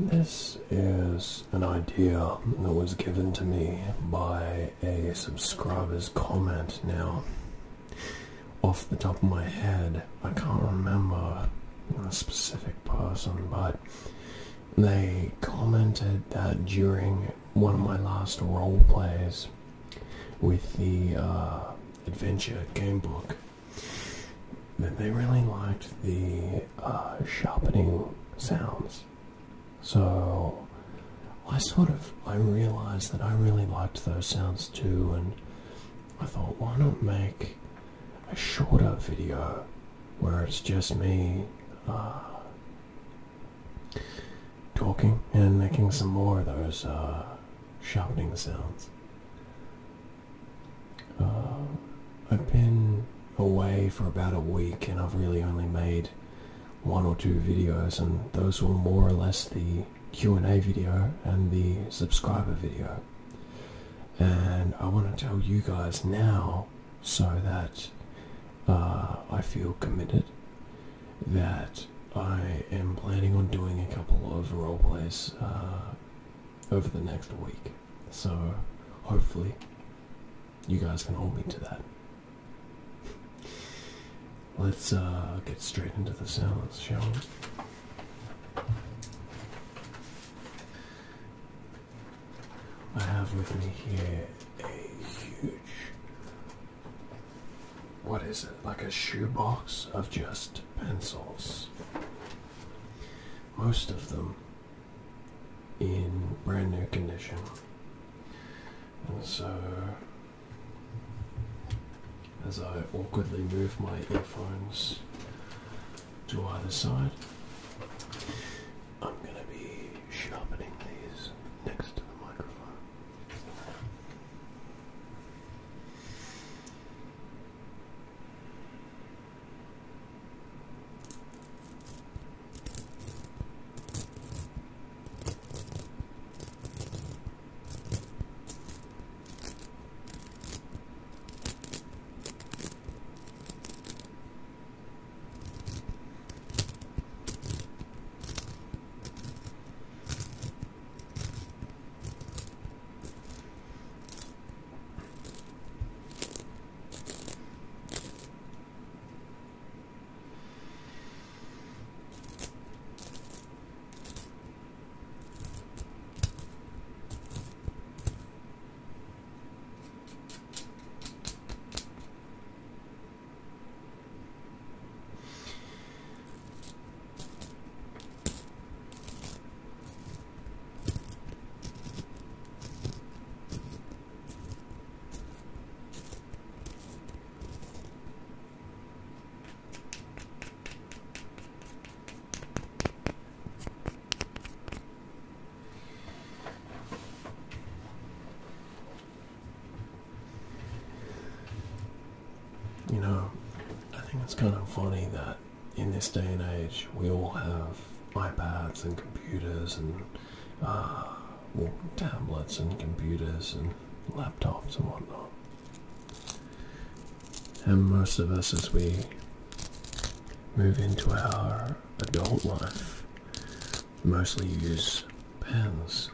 This is an idea that was given to me by a subscriber's comment. Now, off the top of my head, I can't remember a specific person, but they commented that during one of my last role plays with the adventure game book, that they really liked the sharpening sounds. So I realized that I really liked those sounds too, and I thought, why not make a shorter video where it's just me talking and making some more of those sharpening sounds. I've been away for about a week and I've really only made 1 or 2 videos, and those were more or less the Q&A video and the subscriber video. And I want to tell you guys now, so that I feel committed, that I am planning on doing a couple of roleplays over the next week. So hopefully you guys can hold me to that. Let's get straight into the sounds, shall we? I have with me here a huge, what is it, like a shoebox of just pencils. Most of them in brand new condition. And so, as I awkwardly move my earphones to either side, I'm going to be sharpening these next to the microphone. You know, I think it's kind of funny that in this day and age we all have iPads and computers and well, tablets and computers and laptops and whatnot. And most of us, as we move into our adult life, mostly use pens.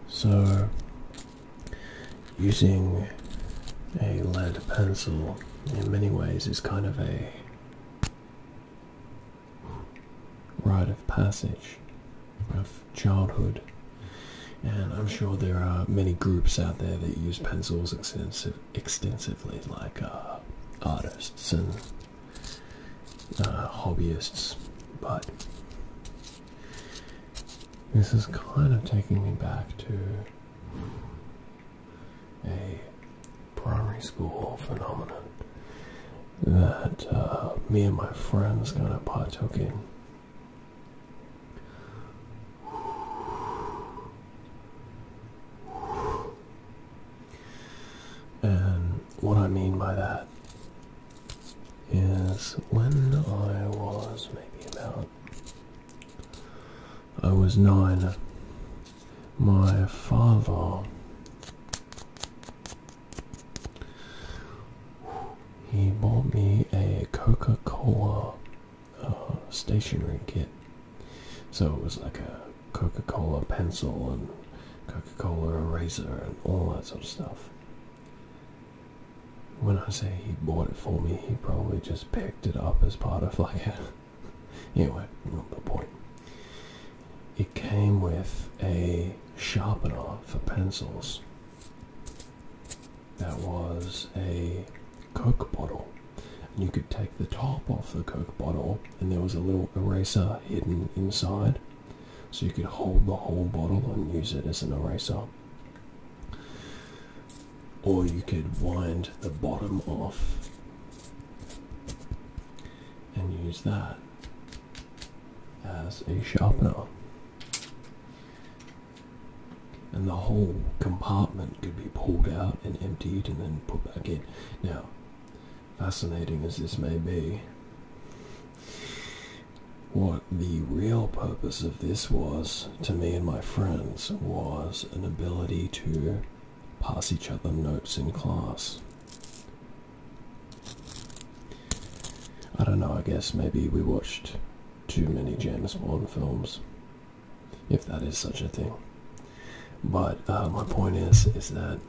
So using a lead pencil in many ways is kind of a rite of passage of childhood, and I'm sure there are many groups out there that use pencils extensively, like artists and hobbyists, but this is kind of taking me back to a primary school phenomenon that me and my friends kind of partook in. And what I mean by that is when I was maybe about, I was 9, my father, he bought me a Coca-Cola stationery kit. So it was like a Coca-Cola pencil and Coca-Cola eraser and all that sort of stuff. When I say he bought it for me, he probably just picked it up as part of like a... Anyway, not the point. It came with a sharpener for pencils. That was a Coke bottle. And you could take the top off the Coke bottle and there was a little eraser hidden inside. So you could hold the whole bottle and use it as an eraser. Or you could wind the bottom off and use that as a sharpener. And the whole compartment could be pulled out and emptied and then put back in. Now, fascinating as this may be, what the real purpose of this was to me and my friends was an ability to pass each other notes in class. I don't know, I guess maybe we watched too many James Bond films, if that is such a thing. But my point is that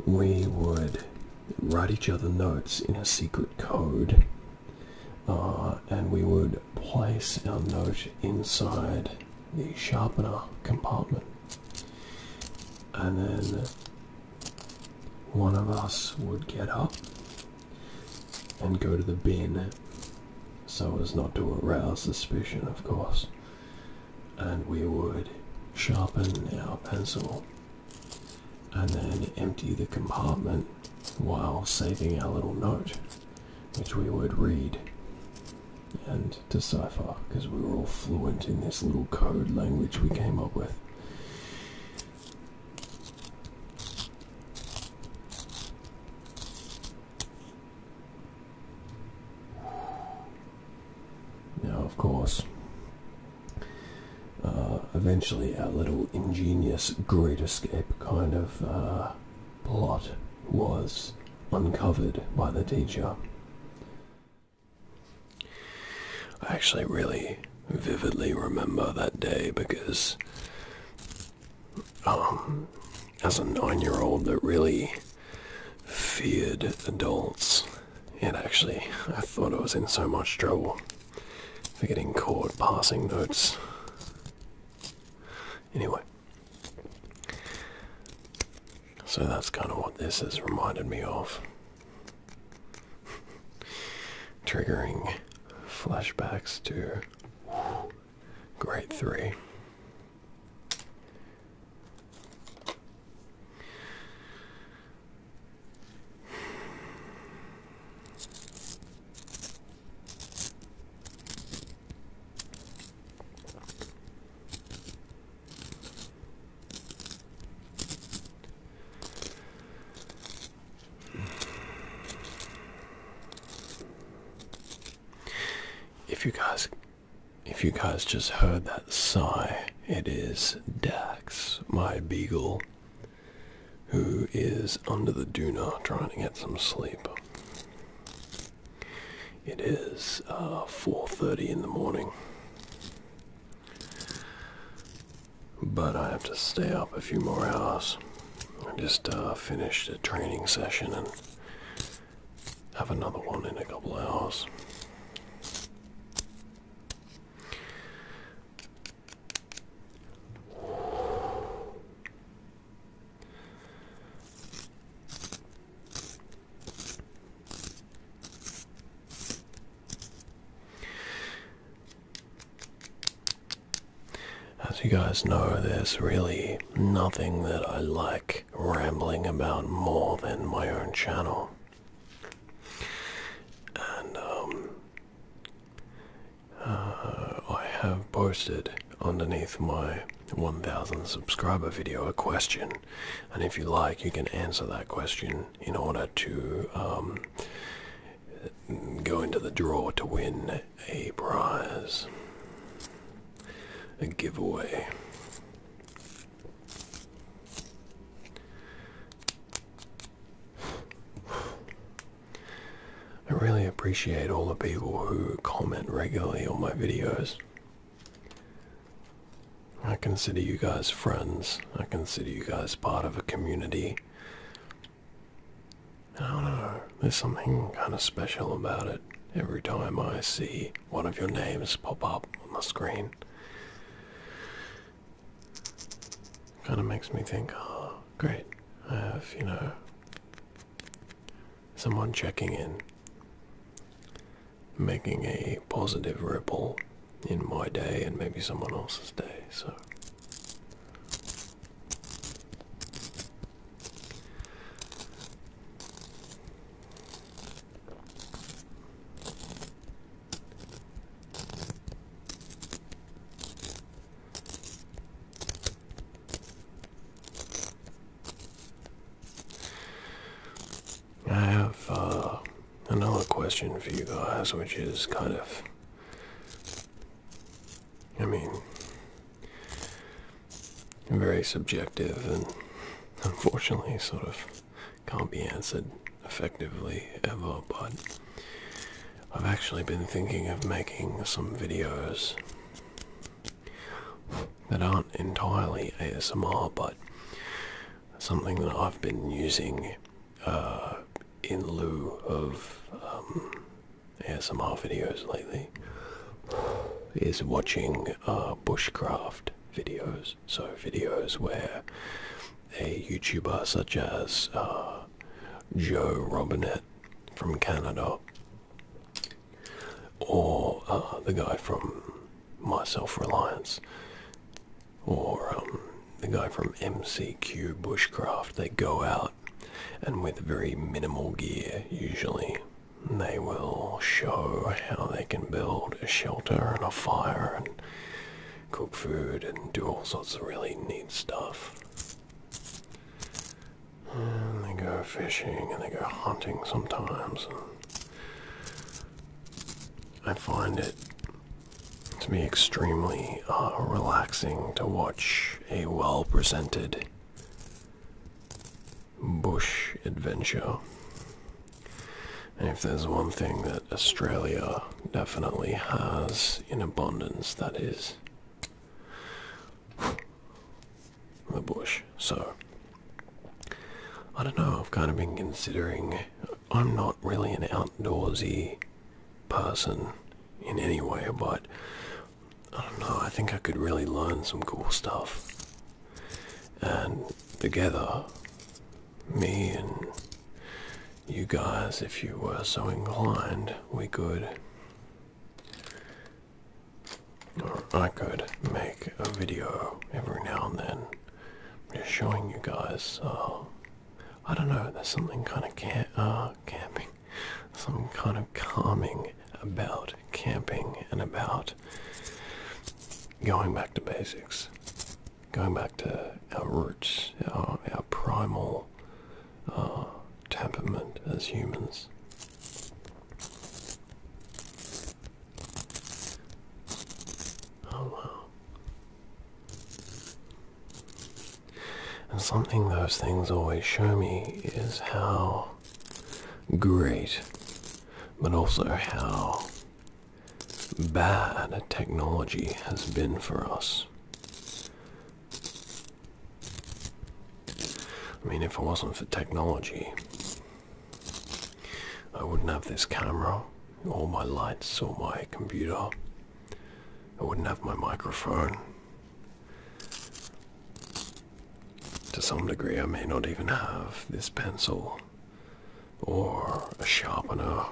we would write each other notes in a secret code, and we would place our note inside the sharpener compartment. And then one of us would get up and go to the bin, so as not to arouse suspicion, of course. And we would sharpen our pencil and then empty the compartment while saving our little note, which we would read and decipher because we were all fluent in this little code language we came up with. Now, of course, eventually our little ingenious Great Escape kind of plot was uncovered by the teacher. I actually really vividly remember that day because as a 9-year-old that really feared adults, I thought I was in so much trouble for getting caught passing notes. Anyway, so that's kind of what this has reminded me of. Triggering flashbacks to grade 3. If you guys just heard that sigh, it is Dax, my beagle, who is under the doona trying to get some sleep. It is 4:30 in the morning, but I have to stay up a few more hours. I just finished a training session and have another one in a couple hours. As you guys know, there's really nothing that I like rambling about more than my own channel. And I have posted underneath my 1000 subscriber video a question, and if you like, you can answer that question in order to go into the draw to win a prize. A giveaway. I really appreciate all the people who comment regularly on my videos. consider you guys friends. I consider you guys part of a community. I don't know, there's something kind of special about it every time I see one of your names pop up on the screen. Kind of makes me think, oh, great, I have, someone checking in, making a positive ripple in my day and maybe someone else's day, so. I have another question for you guys, which is kind of, very subjective and unfortunately sort of can't be answered effectively ever, but I've actually been thinking of making some videos that aren't entirely ASMR, but something that I've been using in lieu of ASMR videos lately is watching bushcraft videos. So videos where a YouTuber such as Joe Robinette from Canada, or the guy from My Self-Reliance, or the guy from MCQ Bushcraft, they go out and with very minimal gear usually they will show how they can build a shelter and a fire and cook food and do all sorts of really neat stuff. And they go fishing and they go hunting sometimes, and I find it to be extremely relaxing to watch a well-presented bush adventure. And if there's one thing that Australia definitely has in abundance, that is the bush. So, I don't know, I've kind of been considering, I'm not really an outdoorsy person in any way, but I don't know, I think I could really learn some cool stuff. And together, me and you guys, if you were so inclined, we could, or I could, make a video every now and then just showing you guys, I don't know, there's something kind of camping, something kind of calming about camping and about going back to basics, going back to our roots, our primal temperament as humans. Oh wow. And something those things always show me is how great, but also how bad technology has been for us. I mean, if it wasn't for technology, I wouldn't have this camera, or my lights, or my computer. I wouldn't have my microphone. To some degree, I may not even have this pencil, or a sharpener.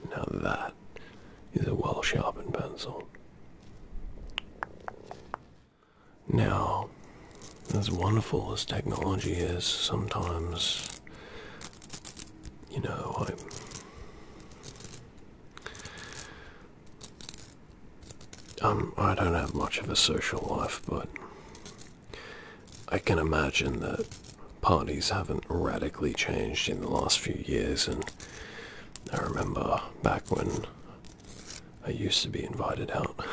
Now that is a well-sharpened pencil. Now, as wonderful as technology is, sometimes, I don't have much of a social life, but I can imagine that parties haven't radically changed in the last few years, and I remember back when I used to be invited out,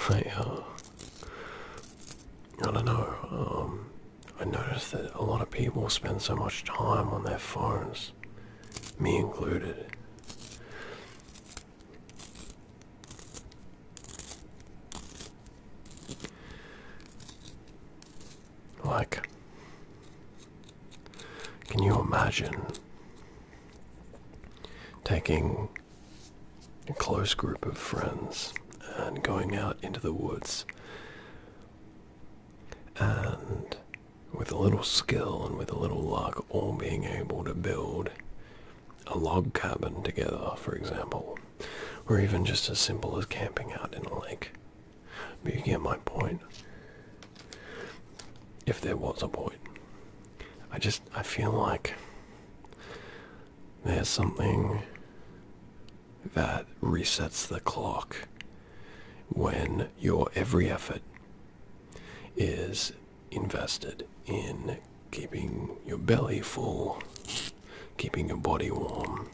I don't know, I noticed that a lot of people spend so much time on their phones, me included. Can you imagine taking a close group of friends and going out into the woods and with a little skill and with a little luck all being able to build a log cabin together, for example, or even just as simple as camping out in a lake? But you get my point. If there was a point. I feel like there's something that resets the clock when your every effort is invested in keeping your belly full, keeping your body warm.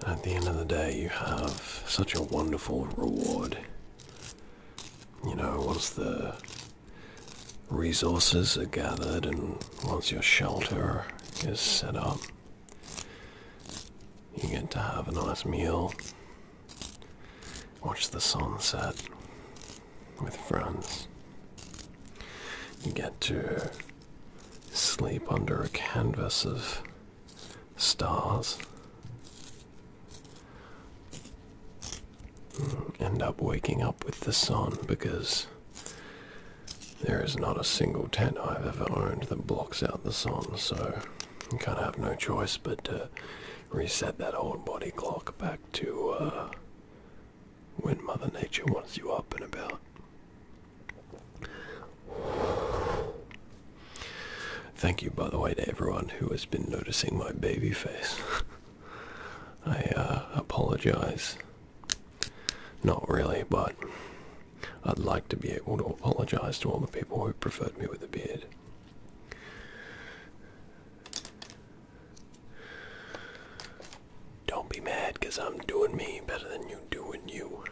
At the end of the day, you have such a wonderful reward. You know, once the resources are gathered and once your shelter is set up, you get to have a nice meal, watch the sunset with friends. You get to sleep under a canvas of stars. End up waking up with the sun, because there is not a single tent I've ever owned that blocks out the sun, so you kind of have no choice but to reset that old body clock back to when Mother Nature wants you up and about. Thank you, by the way, to everyone who has been noticing my baby face. I apologize. Not really, but I'd like to be able to apologize to all the people who preferred me with a beard. Don't be mad, because I'm doing me better than you doing you.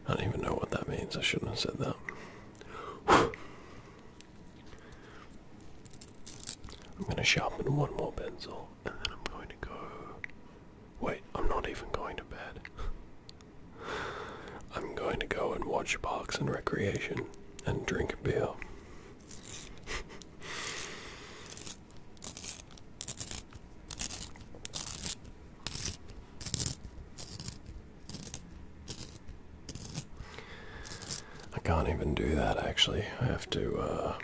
I don't even know what that means. I shouldn't have said that. I'm going to sharpen one more pencil, and then I'm going to go... Wait, I'm not even going to bed. I'm going to go and watch Parks and Recreation and drink beer. I can't even do that, actually. I have to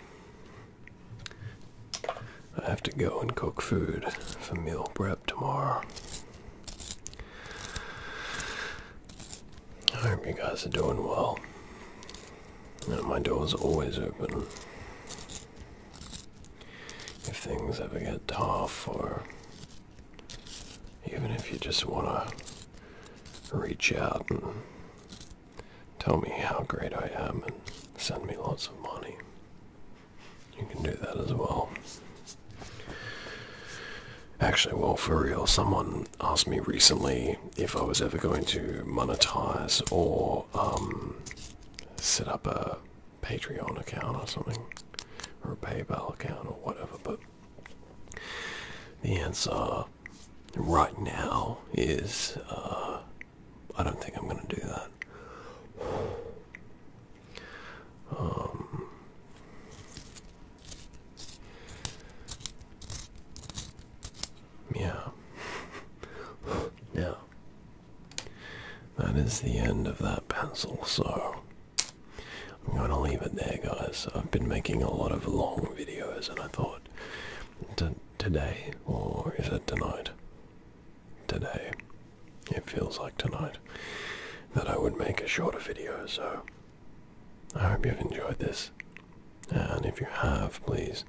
go and cook food for meal prep tomorrow. I hope you guys are doing well. My door's always open. If things ever get tough, or even if you just want to reach out and tell me how great I am and send me lots of money, you can do that as well. Actually, well, for real, someone asked me recently if I was ever going to monetize or set up a Patreon account or something, or a PayPal account or whatever, but the answer right now is I don't think I'm going to do that. Yeah. That is the end of that pencil, so I'm going to leave it there, guys. I've been making a lot of long videos, and I thought today, or is it tonight? Today. It feels like tonight, that I would make a shorter video, so I hope you've enjoyed this. And if you have, please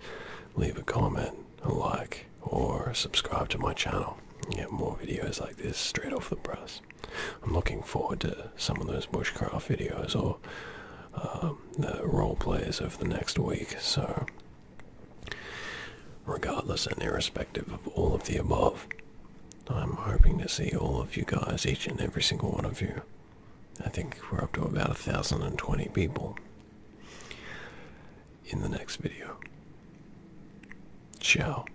leave a comment, a like, or subscribe to my channel and get more videos like this straight off the press. I'm looking forward to some of those bushcraft videos, or the role plays over the next week, so regardless and irrespective of all of the above, I'm hoping to see all of you guys, each and every single one of you. I think we're up to about 1,020 people in the next video. Ciao.